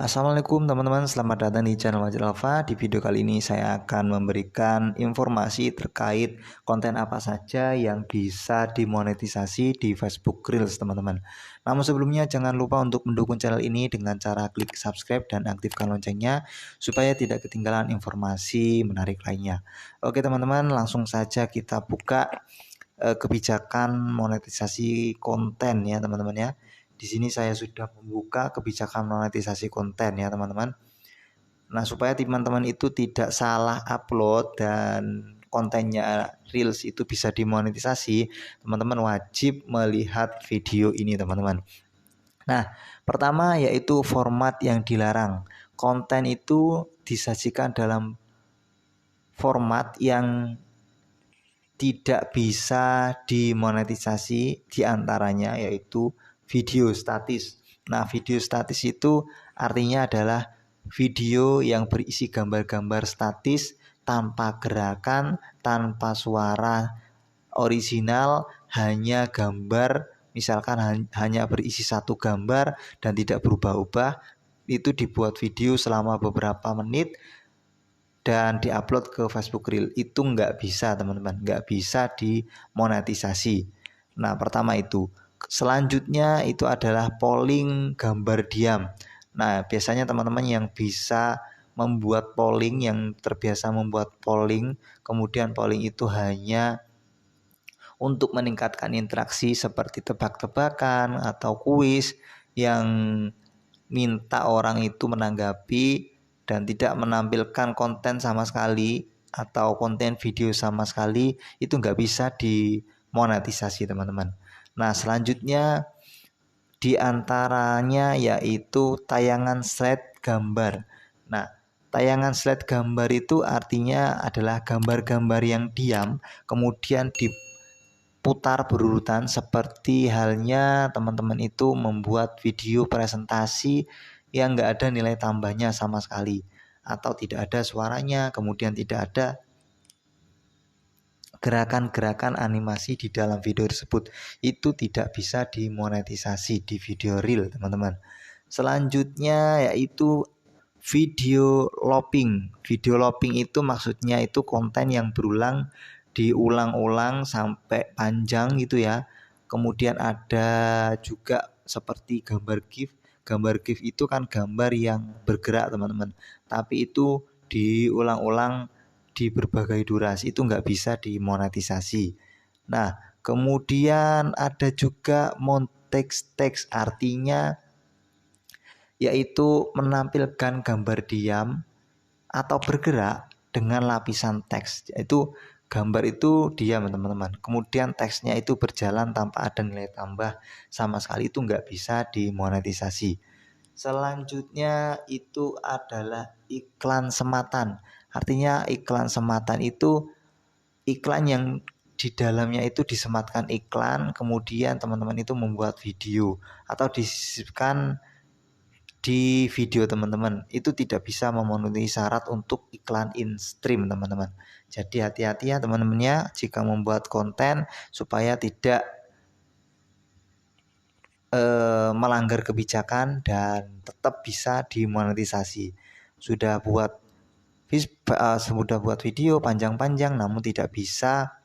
Assalamualaikum teman-teman, selamat datang di channel Wajar Alfa. Di video kali ini saya akan memberikan informasi terkait konten apa saja yang bisa dimonetisasi di Facebook Reels teman-teman. Namun sebelumnya jangan lupa untuk mendukung channel ini dengan cara klik subscribe dan aktifkan loncengnya supaya tidak ketinggalan informasi menarik lainnya. Oke teman-teman, langsung saja kita buka kebijakan monetisasi konten ya teman-teman ya. Di sini saya sudah membuka kebijakan monetisasi konten ya teman-teman. Nah, supaya teman-teman itu tidak salah upload dan kontennya Reels itu bisa dimonetisasi, teman-teman wajib melihat video ini teman-teman. Nah, pertama yaitu format yang dilarang. Konten itu disajikan dalam format yang tidak bisa dimonetisasi, diantaranya yaitu video statis. Nah, video statis itu artinya adalah video yang berisi gambar-gambar statis tanpa gerakan, tanpa suara original, hanya gambar, misalkan hanya berisi satu gambar dan tidak berubah-ubah. Itu dibuat video selama beberapa menit dan diupload ke Facebook Reel. Itu nggak bisa teman-teman, nggak bisa dimonetisasi. Nah, pertama itu. Selanjutnya itu adalah polling gambar diam. Nah, biasanya teman-teman yang bisa membuat polling, yang terbiasa membuat polling, kemudian polling itu hanya untuk meningkatkan interaksi seperti tebak-tebakan atau kuis yang minta orang itu menanggapi dan tidak menampilkan konten sama sekali atau konten video sama sekali, itu nggak bisa dimonetisasi teman-teman. Nah, selanjutnya diantaranya yaitu tayangan slide gambar. Nah, tayangan slide gambar itu artinya adalah gambar-gambar yang diam kemudian diputar berurutan, seperti halnya teman-teman itu membuat video presentasi yang nggak ada nilai tambahnya sama sekali, atau tidak ada suaranya, kemudian tidak ada gerakan-gerakan animasi di dalam video tersebut. Itu tidak bisa dimonetisasi di video Reel teman-teman. Selanjutnya yaitu video looping. Video looping itu maksudnya itu konten yang berulang, diulang-ulang sampai panjang gitu ya. Kemudian ada juga seperti gambar GIF. Gambar GIF itu kan gambar yang bergerak teman-teman, tapi itu diulang-ulang di berbagai durasi, itu nggak bisa dimonetisasi. Nah, kemudian ada juga monteks-teks, artinya yaitu menampilkan gambar diam atau bergerak dengan lapisan teks. Itu gambar itu diam teman-teman, kemudian teksnya itu berjalan tanpa ada nilai tambah sama sekali, itu nggak bisa dimonetisasi. Selanjutnya itu adalah iklan sematan. Artinya iklan sematan itu iklan yang di dalamnya itu disematkan iklan, kemudian teman-teman itu membuat video atau disisipkan di video teman-teman. Itu tidak bisa memenuhi syarat untuk iklan in stream teman-teman. Jadi hati-hati ya teman-temannya jika membuat konten supaya tidak melanggar kebijakan dan tetap bisa dimonetisasi. Sudah buat video panjang-panjang namun tidak bisa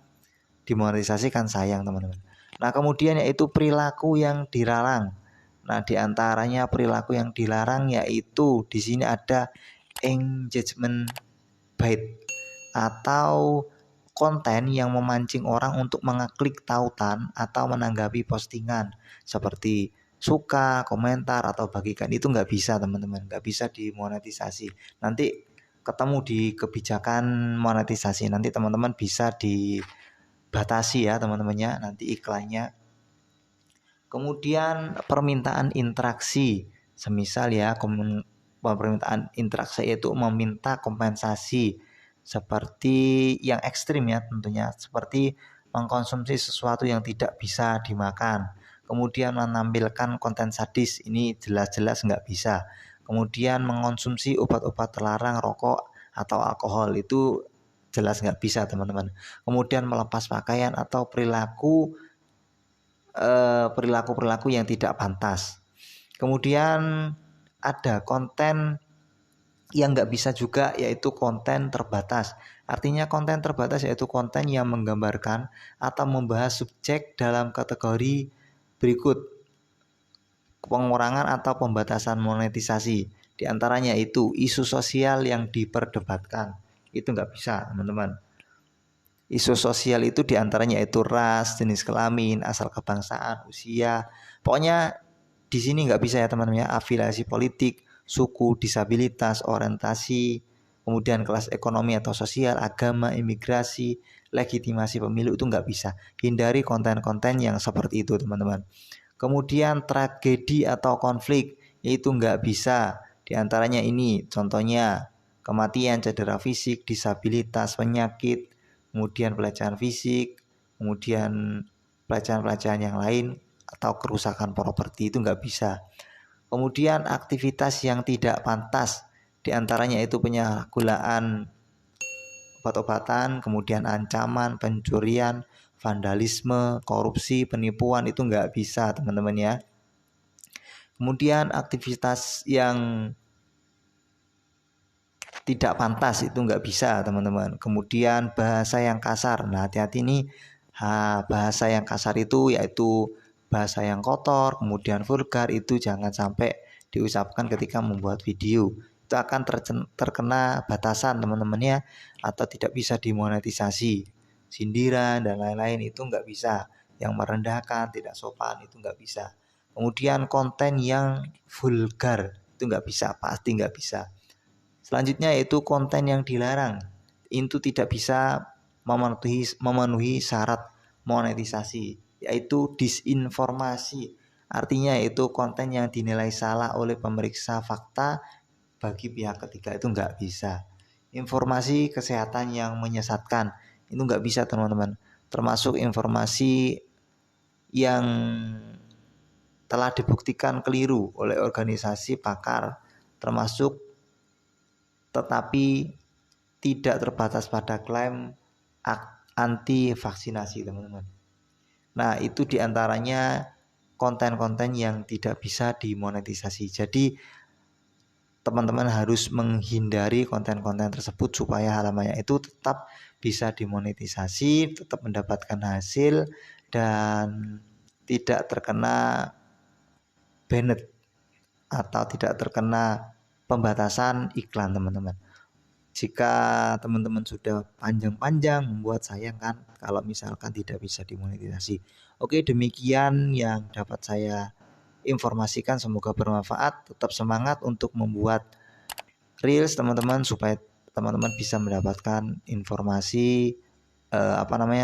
dimonetisasi, kan sayang teman-teman. Nah, kemudian yaitu perilaku yang dilarang. Nah, diantaranya perilaku yang dilarang yaitu di sini ada engagement bait atau konten yang memancing orang untuk mengeklik tautan atau menanggapi postingan seperti suka, komentar, atau bagikan. Itu nggak bisa teman-teman, nggak bisa dimonetisasi. Nanti ketemu di kebijakan monetisasi, nanti teman-teman bisa dibatasi ya teman-temannya nanti iklannya. Kemudian permintaan interaksi, semisal ya permintaan interaksi itu meminta kompensasi seperti yang ekstrim ya tentunya, seperti mengkonsumsi sesuatu yang tidak bisa dimakan, kemudian menampilkan konten sadis, ini jelas-jelas nggak bisa. Kemudian mengonsumsi obat-obat terlarang, rokok atau alkohol, itu jelas nggak bisa teman-teman. Kemudian melepas pakaian atau perilaku yang tidak pantas. Kemudian ada konten yang nggak bisa juga, yaitu konten terbatas. Artinya konten terbatas yaitu konten yang menggambarkan atau membahas subjek dalam kategori berikut: pengurangan atau pembatasan monetisasi. Di antaranya itu isu sosial yang diperdebatkan. Itu nggak bisa, teman-teman. Isu sosial itu diantaranya itu ras, jenis kelamin, asal kebangsaan, usia. Pokoknya di sini nggak bisa ya teman-teman ya, afiliasi politik, suku, disabilitas, orientasi, kemudian kelas ekonomi atau sosial, agama, imigrasi, legitimasi pemilu, itu nggak bisa. Hindari konten-konten yang seperti itu teman-teman. Kemudian tragedi atau konflik, yaitu nggak bisa. Di antaranya ini contohnya kematian, cedera fisik, disabilitas, penyakit, kemudian pelecehan fisik, kemudian pelecehan-pelecehan yang lain atau kerusakan properti, itu nggak bisa. Kemudian aktivitas yang tidak pantas, diantaranya itu penyalahgunaan obat-obatan, kemudian ancaman, pencurian, vandalisme, korupsi, penipuan, itu nggak bisa teman-teman ya. Kemudian aktivitas yang tidak pantas itu nggak bisa teman-teman. Kemudian bahasa yang kasar, nah hati-hati nih, bahasa yang kasar itu yaitu bahasa yang kotor, kemudian vulgar, itu jangan sampai diucapkan ketika membuat video. Itu akan terkena batasan teman-teman ya, atau tidak bisa dimonetisasi. Sindiran dan lain-lain itu nggak bisa. Yang merendahkan, tidak sopan, itu nggak bisa. Kemudian konten yang vulgar itu nggak bisa, pasti nggak bisa. Selanjutnya yaitu konten yang dilarang. Itu tidak bisa memenuhi syarat monetisasi, yaitu disinformasi. Artinya yaitu konten yang dinilai salah oleh pemeriksa fakta bagi pihak ketiga, itu nggak bisa. Informasi kesehatan yang menyesatkan, itu nggak bisa teman-teman. Termasuk informasi yang telah dibuktikan keliru oleh organisasi pakar, termasuk tetapi tidak terbatas pada klaim anti vaksinasi teman-teman. Nah itu diantaranya konten-konten yang tidak bisa dimonetisasi. Jadi teman-teman harus menghindari konten-konten tersebut supaya halamannya itu tetap bisa dimonetisasi, tetap mendapatkan hasil dan tidak terkena banned atau tidak terkena pembatasan iklan teman-teman. Jika teman-teman sudah panjang-panjang, membuat sayang kan kalau misalkan tidak bisa dimonetisasi. Oke, demikian yang dapat saya informasikan, semoga bermanfaat. Tetap semangat untuk membuat reels teman-teman supaya teman-teman bisa mendapatkan informasi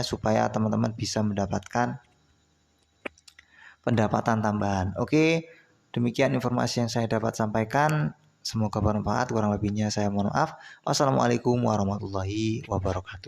supaya teman-teman bisa mendapatkan pendapatan tambahan. Oke, demikian informasi yang saya dapat sampaikan. Semoga bermanfaat, kurang lebihnya saya mohon maaf. Wassalamualaikum warahmatullahi wabarakatuh.